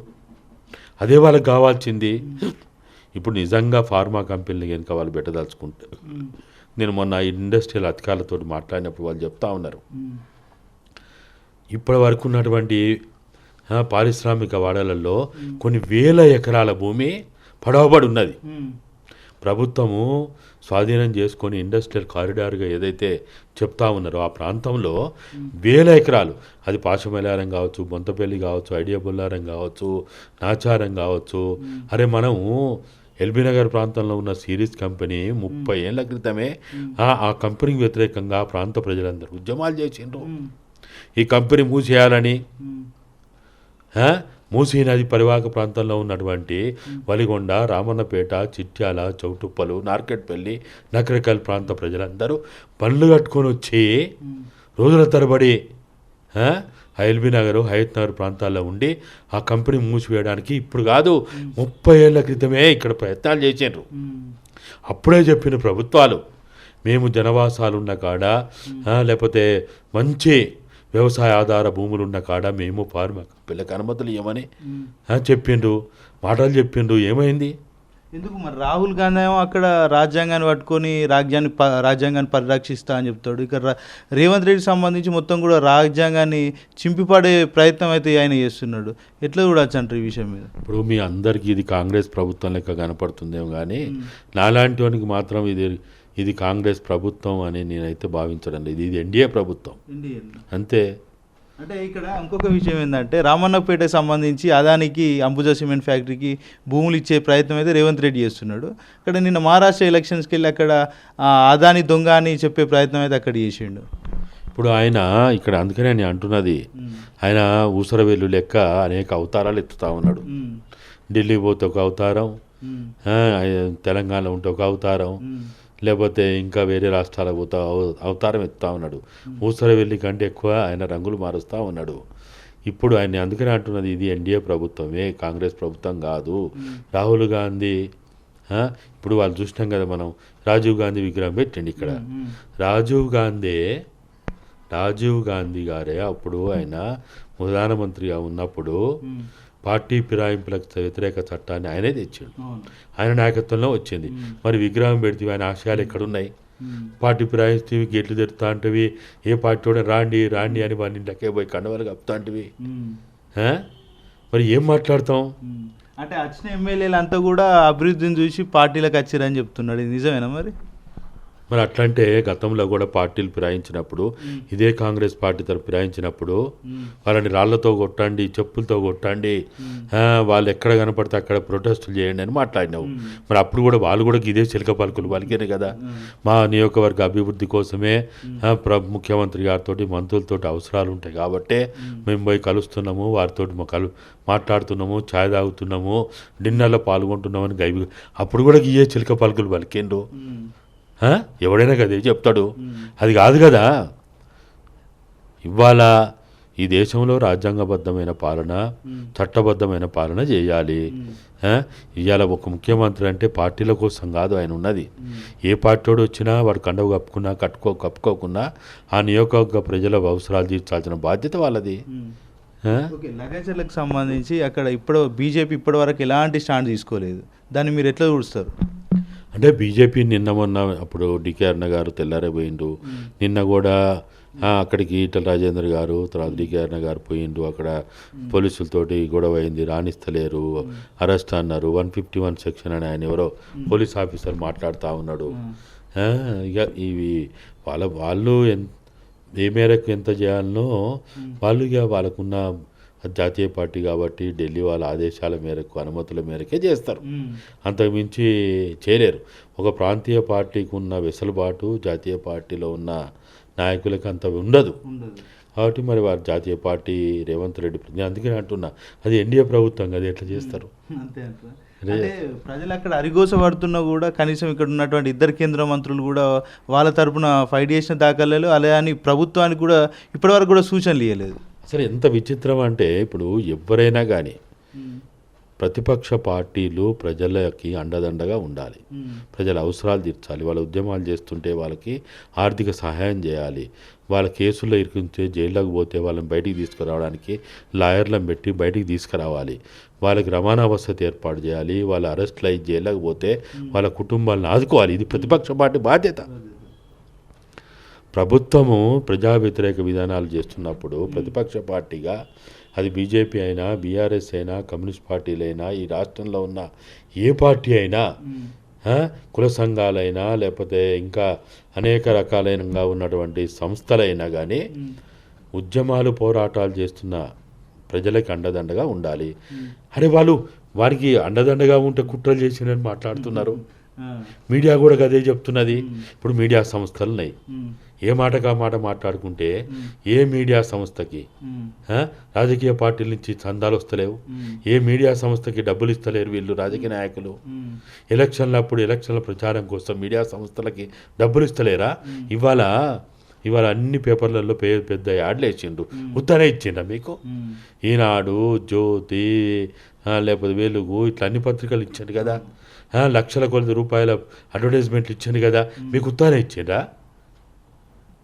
అదే వాళ్ళకి కావాల్సింది. ఇప్పుడు నిజంగా ఫార్మా కంపెనీలు కనుక వాళ్ళు పెట్టదలుచుకుంటే, నేను మొన్న ఇండస్ట్రియల్ అధికారులతో మాట్లాడినప్పుడు వాళ్ళు చెప్తా ఉన్నారు ఇప్పటి వరకు ఉన్నటువంటి పారిశ్రామిక వాడలలో కొన్ని వేల ఎకరాల భూమి పడవబడి ఉన్నది. ప్రభుత్వము స్వాధీనం చేసుకొని ఇండస్ట్రియల్ కారిడార్గా ఏదైతే చెప్తా ఉన్నారో ఆ ప్రాంతంలో వేల ఎకరాలు, అది పాశమేలారం కావచ్చు, బొంతపల్లి కావచ్చు, ఐడియా బొల్లారం కావచ్చు, నాచారం కావచ్చు. అరే మనము ఎల్బీనగర్ ప్రాంతంలో ఉన్న సిరీస్ కంపెనీ 30 ఏళ్ల క్రితమే ఆ కంపెనీకి వ్యతిరేకంగా ఆ ప్రాంత ప్రజలందరూ ఉద్యమాలు చేసిండ్రు. ఈ కంపెనీ మూసేయాలని. మూసీ నది పరివాహక ప్రాంతంలో ఉన్నటువంటి వలిగొండ, రామన్నపేట, చిట్యాల, చౌటుప్పలు, నార్కెట్పల్లి, నకరికల్ ప్రాంత ప్రజలందరూ బండ్లు కట్టుకొని వచ్చి రోజుల తరబడి ఆ ఎల్బీ నగర్, హయత్ నగర్ ప్రాంతాల్లో ఉండి ఆ కంపెనీ మూసివేయడానికి ఇప్పుడు కాదు 30 ఏళ్ల క్రితమే ఇక్కడ ప్రయత్నాలు చేసిండ్రు. అప్పుడే చెప్పిన ప్రభుత్వాలు మేము జనవాసాలు ఉన్న కాడ లేకపోతే మంచి వ్యవసాయ ఆధార భూములు ఉన్న కాడ మేము పిల్లకి అనుమతులు ఇవ్వమని చెప్పిండ్రు, మాటలు చెప్పిండ్రు. ఏమైంది? ఎందుకు మరి రాహుల్ గాంధీ ఏమో అక్కడ రాజ్యాంగాన్ని పట్టుకొని రాజ్యాంగాన్ని పరిరక్షిస్తా అని చెప్తాడు. ఇక్కడ రేవంత్ రెడ్డికి సంబంధించి మొత్తం కూడా రాజ్యాంగాన్ని చింపిపడే ప్రయత్నం అయితే ఆయన చేస్తున్నాడు. ఎట్లా చూడొచ్చు అంటారు ఈ విషయం మీద? ఇప్పుడు మీ అందరికీ ఇది కాంగ్రెస్ ప్రభుత్వం లెక్క కనపడుతుందేమో కానీ నాలాంటి వానికి మాత్రం ఇది కాంగ్రెస్ ప్రభుత్వం అని నేనైతే భావించడం లేదు. ఇది ఎన్డీఏ ప్రభుత్వం అంతే. అంటే ఇక్కడ ఇంకొక విషయం ఏంటంటే రామన్నపేటకి సంబంధించి అదానికి అంబుజా సిమెంట్ ఫ్యాక్టరీకి భూములు ఇచ్చే ప్రయత్నం అయితే రేవంత్ రెడ్డి చేస్తున్నాడు. అక్కడ నిన్న మహారాష్ట్ర ఎలక్షన్స్కి వెళ్ళి అక్కడ అదాని దొంగ అని చెప్పే ప్రయత్నం అయితే అక్కడ చేసిండు. ఇప్పుడు ఆయన ఇక్కడ అందుకనే నేను అంటున్నది, ఆయన ఊసరవేలు లెక్క అనేక అవతారాలు ఎత్తుతా ఉన్నాడు. ఢిల్లీ పోతే ఒక అవతారం, తెలంగాణలో ఉంటే ఒక అవతారం, లేకపోతే ఇంకా వేరే రాష్ట్రాలకు పోతా అవతారం ఎత్తుతా ఉన్నాడు. ఊసరవెల్లి కంటే ఎక్కువ ఆయన రంగులు మారుస్తూ ఉన్నాడు. ఇప్పుడు ఆయన అందుకనే అంటున్నది ఇది ఎన్డీఏ ప్రభుత్వమే, కాంగ్రెస్ ప్రభుత్వం కాదు. రాహుల్ గాంధీ ఇప్పుడు వాళ్ళు చూసినాం కదా మనం, రాజీవ్ గాంధీ విగ్రహం పెట్టండి ఇక్కడ. రాజీవ్ గాంధీ గారే అప్పుడు ఆయన ప్రధానమంత్రిగా ఉన్నప్పుడు పార్టీ ఫిరాయింపులకు వ్యతిరేక చట్టాన్ని ఆయనే తెచ్చాడు. ఆయన నాయకత్వంలో వచ్చింది. మరి విగ్రహం పెడితే ఆయన ఆశయాలు ఎక్కడున్నాయి? పార్టీ ఫిరాయిస్తే గేట్లు తెరుతా అంటవి, ఏ పార్టీ కూడా రాండి అని వాళ్ళ ఇంట్లోకే పోయి కండవాళ్ళు కప్పుతా అంటవి. మరి ఏం మాట్లాడతాం? అంటే వచ్చిన ఎమ్మెల్యేలు అంతా కూడా అభివృద్ధిని చూసి పార్టీలకు వచ్చారని చెప్తున్నాడు. ఇది నిజమేనా మరి? మరి అట్లంటే గతంలో కూడా పార్టీలు ఫిరాయించినప్పుడు, ఇదే కాంగ్రెస్ పార్టీ తరఫు ఫిరాయించినప్పుడు వాళ్ళని రాళ్లతో కొట్టండి, చెప్పులతో కొట్టండి, వాళ్ళు ఎక్కడ కనపడితే అక్కడ ప్రొటెస్టులు చేయండి అని మాట్లాడినావు. మరి అప్పుడు కూడా వాళ్ళు కూడా ఇదే చిలక పలుకులు పలికేనే కదా. మా నియోజకవర్గ అభివృద్ధి కోసమే ముఖ్యమంత్రి గారితో మంత్రులతో అవసరాలు ఉంటాయి కాబట్టి మేము పోయి కలుస్తున్నాము, వారితో మాట్లాడుతున్నాము, ఛాయ్ తాగుతున్నాము, డిన్నర్లో పాల్గొంటున్నామని గైబి అప్పుడు కూడా ఇదే చిలక పలుకులు పలికేండ్రు. ఎవడైనా కదే చెప్తాడు. అది కాదు కదా. ఇవాళ ఈ దేశంలో రాజ్యాంగబద్ధమైన పాలన, చట్టబద్ధమైన పాలన చేయాలి. ఇవాళ ఒక ముఖ్యమంత్రి అంటే పార్టీల కోసం కాదు ఆయన ఉన్నది. ఏ పార్టీ వచ్చినా వాడు కండవ కప్పుకున్నా కప్పుకోకున్నా ఆ నియోజకవర్గ ప్రజల అవసరాలు తీర్చాల్సిన బాధ్యత వాళ్ళది. లగచర్లకు సంబంధించి అక్కడ బీజేపీ ఇప్పటి వరకు ఎలాంటి స్టాండ్ తీసుకోలేదు. దాన్ని మీరు ఎట్లా చూస్తారు? అంటే బీజేపీ నిన్న మొన్న అప్పుడు డికే అరుణ గారు తెల్లారైపోయిండు. నిన్న కూడా అక్కడికి ఈటల రాజేందర్ గారు, తర్వాత డికే అరుణ గారు పోయిండు. అక్కడ పోలీసులతోటి గొడవ అయింది, రాణిస్తలేరు, అరెస్ట్ అన్నారు. 151 సెక్షన్ అని ఆయన ఎవరో పోలీస్ ఆఫీసర్ మాట్లాడుతూ ఉన్నాడు. ఇక ఇవి వాళ్ళు ఏ మేరకు ఎంత చేయాలనో వాళ్ళు ఇక వాళ్ళకున్న జాతీయ పార్టీ కాబట్టి ఢిల్లీ వాళ్ళ ఆదేశాల మేరకు, అనుమతుల మేరకే చేస్తారు. అంతకుమించి చేయలేరు. ఒక ప్రాంతీయ పార్టీకి ఉన్న వెసులుబాటు జాతీయ పార్టీలో ఉన్న నాయకులకు అంత ఉండదు. కాబట్టి మరి వారు జాతీయ పార్టీ రేవంత్ రెడ్డి, అందుకని అంటున్నా అది ఎన్డీఏ ప్రభుత్వం కదా, ఎట్లా చేస్తారు? ప్రజలు అక్కడ అరిగోస పడుతున్నా కూడా కనీసం ఇక్కడ ఉన్నటువంటి 2 కేంద్ర మంత్రులు కూడా వాళ్ళ తరపున ఫైట్ చేసిన దాఖలాలు అలా అని ప్రభుత్వానికి కూడా ఇప్పటివరకు కూడా సూచనలు ఇవ్వలేదు. సరే, ఎంత విచిత్రం అంటే ఇప్పుడు ఎవరైనా కానీ ప్రతిపక్ష పార్టీలు ప్రజలకి అండదండగా ఉండాలి, ప్రజల అవసరాలు తీర్చాలి, వాళ్ళ ఉద్యమాలు చేస్తుంటే వాళ్ళకి ఆర్థిక సహాయం చేయాలి, వాళ్ళ కేసుల్లో ఇరుకుంటే జైల్లోకి పోతే వాళ్ళని బయటికి తీసుకురావడానికి లాయర్లను పెట్టి బయటికి తీసుకురావాలి, వాళ్ళకి రవాణా వసతి ఏర్పాటు చేయాలి, వాళ్ళ అరెస్ట్లు అయ్యి జైల్లోకి పోతే వాళ్ళ కుటుంబాలను ఆదుకోవాలి. ఇది ప్రతిపక్ష పార్టీ బాధ్యత. ప్రభుత్వము ప్రజా వ్యతిరేక విధానాలు చేస్తున్నప్పుడు ప్రతిపక్ష పార్టీగా అది బీజేపీ అయినా, బీఆర్ఎస్ అయినా, కమ్యూనిస్ట్ పార్టీలైనా, ఈ రాష్ట్రంలో ఉన్న ఏ పార్టీ అయినా, కుల సంఘాలైనా, లేకపోతే ఇంకా అనేక రకాలైనగా ఉన్నటువంటి సంస్థలైనా కానీ ఉద్యమాలు పోరాటాలు చేస్తున్న ప్రజలకు అండదండగా ఉండాలి. అరే వారికి అండదండగా ఉంటే కుట్రలు చేసినని మాట్లాడుతున్నారు. మీడియా కూడా అదే చెప్తున్నది. ఇప్పుడు మీడియా సంస్థలు ఉన్నాయి. ఏ మాటగా మాట మాట్లాడుకుంటే ఏ మీడియా సంస్థకి రాజకీయ పార్టీల నుంచి చందాలు వస్తలేవు, ఏ మీడియా సంస్థకి డబ్బులు ఇస్తలేరు వీళ్ళు రాజకీయ నాయకులు. ఎలక్షన్ల ప్రచారం కోసం మీడియా సంస్థలకి డబ్బులు ఇస్తలేరా? ఇవాళ అన్ని పేపర్లలో పెద్ద యాడ్లు వేసిండ్రు. ఉత్తనే ఇచ్చిండ్రా మీకు? ఈనాడు, జ్యోతి, లేకపోతే వెలుగు, ఇట్లా అన్ని పత్రికలు ఇచ్చిండు కదా. లక్షల కొద్ది రూపాయల అడ్వర్టైజ్మెంట్లు ఇచ్చిండు కదా. మీకు ఉత్తనే ఇచ్చిండ్రా?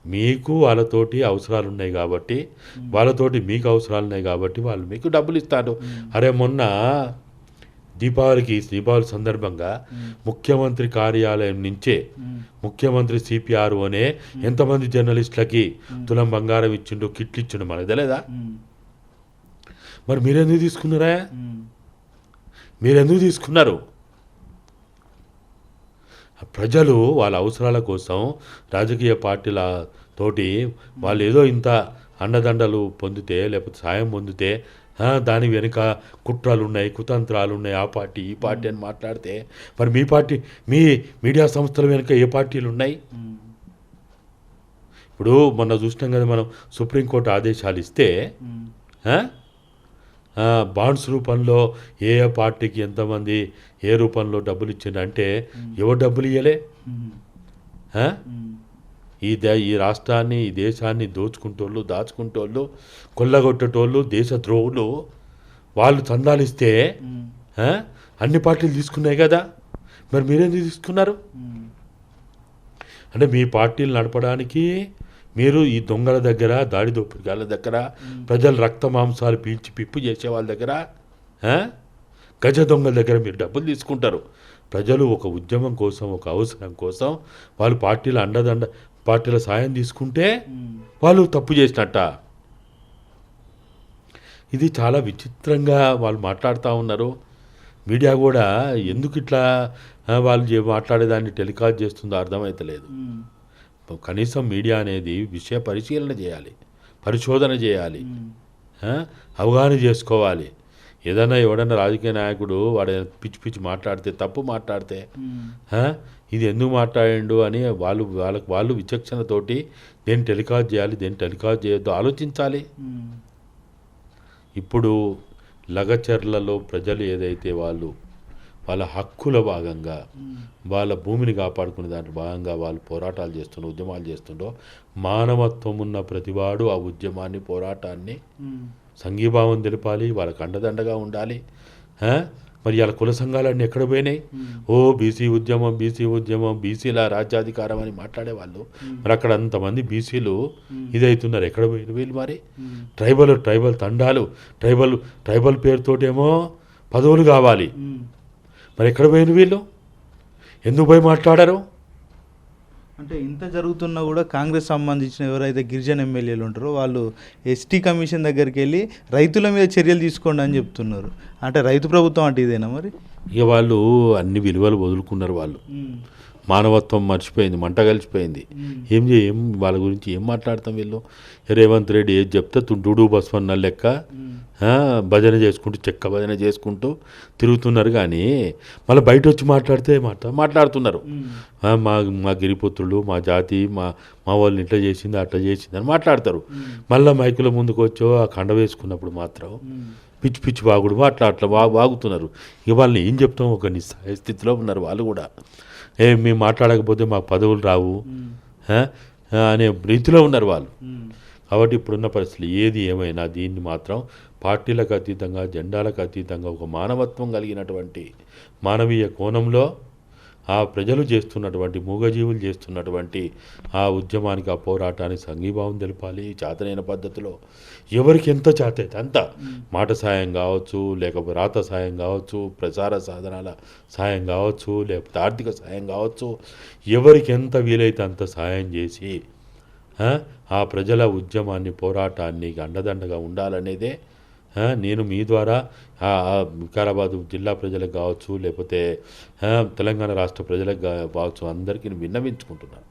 మీకు వాళ్ళతోటి అవసరాలు ఉన్నాయి కాబట్టి, వాళ్ళతోటి మీకు అవసరాలు ఉన్నాయి కాబట్టి వాళ్ళు మీకు డబ్బులు ఇస్తారు. అరే మొన్న దీపావళి సందర్భంగా ముఖ్యమంత్రి కార్యాలయం నుంచే ముఖ్యమంత్రి సిపిఆర్ అనే ఎంతమంది జర్నలిస్టులకి తులం బంగారం ఇచ్చిండు, కిట్లు ఇచ్చిండు మనకు తెలియదా? మరి మీరెందుకు తీసుకున్నారా? మీరెందుకు తీసుకున్నారు? ప్రజలు వాళ్ళ అవసరాల కోసం రాజకీయ పార్టీల తోటి వాళ్ళు ఏదో ఇంత అండదండలు పొందితే, లేకపోతే సాయం పొందితే దాని వెనుక కుట్రలు ఉన్నాయి, కుతంత్రాలు ఉన్నాయి, ఆ పార్టీ ఈ పార్టీ అని మాట్లాడితే మరి మీ మీడియా సంస్థల వెనుక ఏ పార్టీలు ఉన్నాయి? ఇప్పుడు మొన్న చూసినాం కదా మనం, సుప్రీంకోర్టు ఆదేశాలు ఇస్తే బాండ్స్ రూపంలో ఏ పార్టీకి ఎంతమంది ఏ రూపంలో డబ్బులు ఇచ్చిండంటే ఎవరు డబ్బులు ఇవ్వలే. ఈ రాష్ట్రాన్ని, ఈ దేశాన్ని దోచుకుంటోళ్ళు, దాచుకుంటోళ్ళు, కొల్లగొట్టేటోళ్ళు, దేశద్రోహులు వాళ్ళు చందాలు ఇస్తే అన్ని పార్టీలు తీసుకున్నాయి కదా. మరి మీరేందుకు తీసుకున్నారు? అంటే మీ పార్టీలు నడపడానికి మీరు ఈ దొంగల దగ్గర, దాడి దోపిడిగాళ్ళ దగ్గర, ప్రజల రక్త మాంసాలు పీల్చి పిప్పు చేసే వాళ్ళ దగ్గర, గజ దొంగల దగ్గర మీరు డబ్బులు తీసుకుంటారు. ప్రజలు ఒక ఉద్యమం కోసం, ఒక అవసరం కోసం వాళ్ళు పార్టీల సాయం తీసుకుంటే వాళ్ళు తప్పు చేసినట్ట. ఇది చాలా విచిత్రంగా వాళ్ళు మాట్లాడుతూ ఉన్నారు. మీడియా కూడా ఎందుకు ఇట్లా వాళ్ళు మాట్లాడేదాన్ని టెలికాస్ట్ చేస్తుందో అర్థమైతలేదు. కనీసం మీడియా అనేది విషయ పరిశీలన చేయాలి, పరిశోధన చేయాలి, అవగాహన చేసుకోవాలి. ఏదైనా ఎవడన్నా రాజకీయ నాయకుడు వాడు పిచ్చి మాట్లాడితే, తప్పు మాట్లాడితే ఇది ఎందుకు మాట్లాడిండు అని వాళ్ళు విచక్షణతోటి దేన్ని టెలికాస్ట్ చేయాలి, దేన్ని టెలికాస్ట్ చేయొద్దు ఆలోచించాలి. ఇప్పుడు లగచర్లలో ప్రజలు ఏదైతే వాళ్ళ హక్కుల భాగంగా, వాళ్ళ భూమిని కాపాడుకునే దాంట్లో భాగంగా వాళ్ళు పోరాటాలు చేస్తుండ్రో, ఉద్యమాలు చేస్తుండ్రో, మానవత్వం ఉన్న ప్రతివాడు ఆ ఉద్యమాన్ని, పోరాటాన్ని సంఘీభావం తెలిపాలి, వాళ్ళకి అండదండగా ఉండాలి. మరి వాళ్ళ కుల సంఘాలన్నీ ఎక్కడ పోయినాయి? బీసీ ఉద్యమం, బీసీల రాజ్యాధికారం అని మాట్లాడేవాళ్ళు. మరి అక్కడ అంతమంది బీసీలు ఇదవుతున్నారు, ఎక్కడ పోయిన వీళ్ళు? మరి ట్రైబల్ తండాలు, ట్రైబల్ పేరుతోటేమో పదవులు కావాలి. మరి ఎక్కడ పోయిన వీళ్ళు? ఎందుకు పోయి మాట్లాడారు? అంటే ఇంత జరుగుతున్నా కూడా కాంగ్రెస్ సంబంధించిన ఎవరైతే గిరిజన ఎమ్మెల్యేలు ఉంటారో వాళ్ళు ఎస్టీ కమిషన్ దగ్గరికి వెళ్ళి రైతుల మీద చర్యలు తీసుకోండి అని చెప్తున్నారు. అంటే రైతు ప్రభుత్వం అంటే ఇదేనా? మరి ఇక వాళ్ళు అన్ని విలువలు వదులుకున్నారు. వాళ్ళు మానవత్వం మర్చిపోయింది, మంట కలిసిపోయింది. ఏం వాళ్ళ గురించి ఏం మాట్లాడతాం? వీళ్ళు రేవంత్ రెడ్డి ఏది చెప్తే తుంటుడు బస్వన్న లెక్క భజన చేసుకుంటూ, చెక్క భజన చేసుకుంటూ తిరుగుతున్నారు. కానీ మళ్ళీ బయట వచ్చి మాట్లాడుతున్నారు. మా గిరిపుత్రులు, మా జాతి, మా వాళ్ళని ఇట్లా చేసింది, అట్లా చేసింది అని మాట్లాడతారు. మళ్ళీ మైకుల ముందుకు వచ్చో ఆ కండ వేసుకున్నప్పుడు మాత్రం పిచ్చి బాగుడు అట్లా బాగుతున్నారు. ఇక వాళ్ళని ఏం చెప్తాం? ఒక నిస్సహాయ స్థితిలో ఉన్నారు వాళ్ళు కూడా. మేము మాట్లాడకపోతే మాకు పదవులు రావు అనే రీతిలో ఉన్నారు వాళ్ళు. కాబట్టి ఇప్పుడున్న పరిస్థితులు ఏది ఏమైనా దీన్ని మాత్రం పార్టీలకు అతీతంగా, జెండాలకు అతీతంగా ఒక మానవత్వం కలిగినటువంటి మానవీయ కోణంలో ఆ ప్రజలు చేస్తున్నటువంటి, మూగజీవులు చేస్తున్నటువంటి ఆ ఉద్యమానికి, ఆ పోరాటానికి సంఘీభావం తెలపాలి. చేతనైన పద్ధతిలో ఎవరికి ఎంత చేతైతే అంత, మాట సాయం కావచ్చు, లేకపోతే రాత సాయం కావచ్చు, ప్రసార సాధనాల సాయం కావచ్చు, లేకపోతే ఆర్థిక సాయం కావచ్చు, ఎవరికి ఎంత వీలైతే అంత సాయం చేసి ఆ ప్రజల ఉద్యమాన్ని, పోరాటాన్ని అండదండగా ఉండాలనేదే నేను మీ ద్వారా వికారాబాద్ జిల్లా ప్రజలకు కావచ్చు, లేకపోతే తెలంగాణ రాష్ట్ర ప్రజలకు కావచ్చు, అందరికీ విన్నవించుకుంటున్నాను.